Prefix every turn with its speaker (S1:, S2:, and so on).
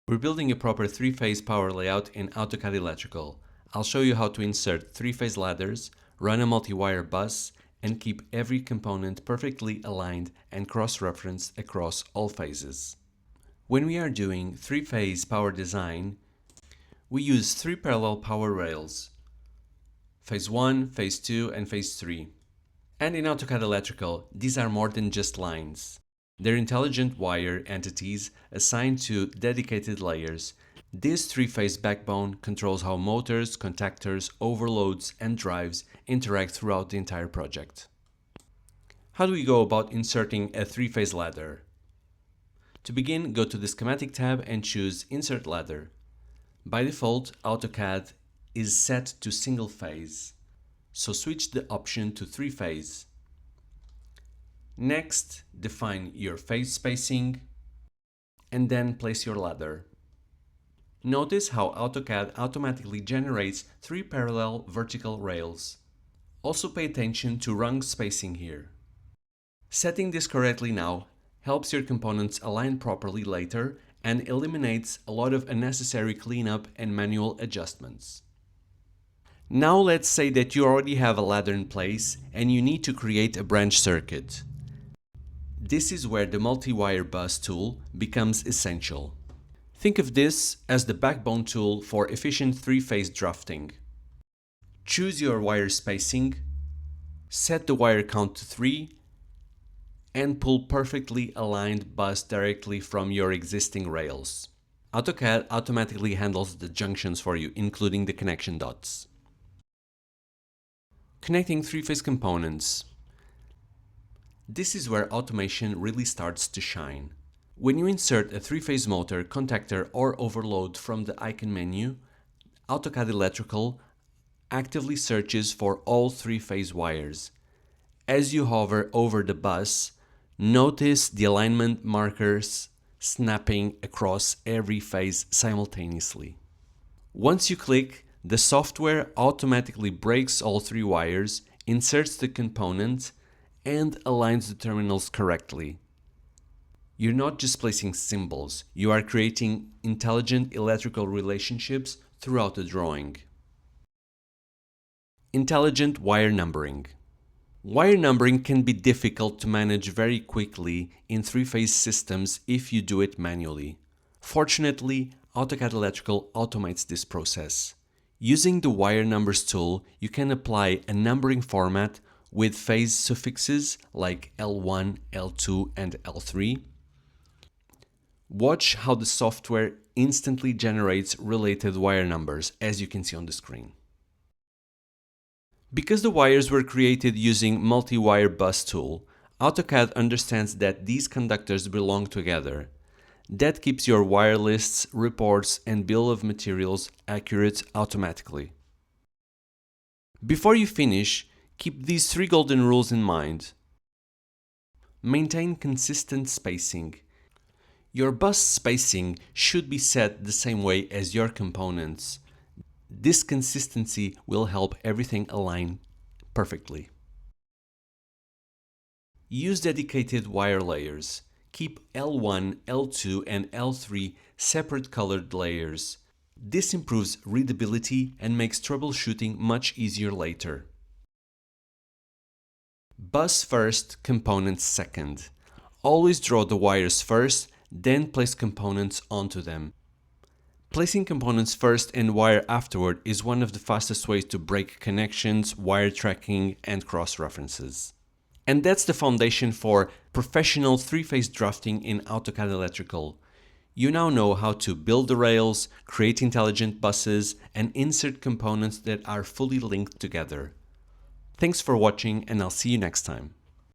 S1: We're building a proper three-phase power layout in AutoCAD Electrical. I'll show you how to insert three-phase ladders, run a multi-wire bus, and keep every component perfectly aligned and cross-referenced across all phases. When we are doing three-phase power design, we use three parallel power rails, phase 1, phase 2, and phase 3. And in AutoCAD Electrical, these are more than just lines. They're intelligent wire entities assigned to dedicated layers. This three-phase backbone controls how motors, contactors, overloads, and drives interact throughout the entire project. How do we go about inserting a three-phase ladder? To begin, go to the Schematic tab and choose Insert Ladder. By default, AutoCAD is set to single phase, so switch the option to three-phase. Next, define your phase spacing and then place your ladder. Notice how AutoCAD automatically generates three parallel vertical rails. Also pay attention to rung spacing here. Setting this correctly now helps your components align properly later and eliminates a lot of unnecessary cleanup and manual adjustments. Now let's say that you already have a ladder in place and you need to create a branch circuit. This is where the multi-wire bus tool becomes essential. Think of this as the backbone tool for efficient three-phase drafting. Choose your wire spacing, set the wire count to 3, and pull perfectly aligned bus directly from your existing rails. AutoCAD automatically handles the junctions for you, including the connection dots. Connecting three-phase components. This is where automation really starts to shine. When you insert a three-phase motor, contactor, or overload from the icon menu, AutoCAD Electrical actively searches for all three-phase wires. As you hover over the bus, notice the alignment markers snapping across every phase simultaneously. Once you click, the software automatically breaks all three wires, inserts the component, and aligns the terminals correctly. You're not just placing symbols, you are creating intelligent electrical relationships throughout the drawing. Intelligent wire numbering. Wire numbering can be difficult to manage very quickly in three-phase systems if you do it manually. Fortunately, AutoCAD Electrical automates this process. Using the Wire Numbers tool, you can apply a numbering format with phase suffixes like L1, L2, and L3. Watch how the software instantly generates related wire numbers, as you can see on the screen. Because the wires were created using multi-wire bus tool, AutoCAD understands that these conductors belong together. That keeps your wire lists, reports, and bill of materials accurate automatically. Before you finish, keep these three golden rules in mind. Maintain consistent spacing. Your bus spacing should be set the same way as your components. This consistency will help everything align perfectly. Use dedicated wire layers. Keep L1, L2, and L3 separate colored layers. This improves readability and makes troubleshooting much easier later. Bus first, components second. Always draw the wires first, then place components onto them. Placing components first and wire afterward is one of the fastest ways to break connections, wire tracking, and cross-references. And that's the foundation for professional three-phase drafting in AutoCAD Electrical. You now know how to build the rails, create intelligent buses, and insert components that are fully linked together. Thanks for watching, and I'll see you next time.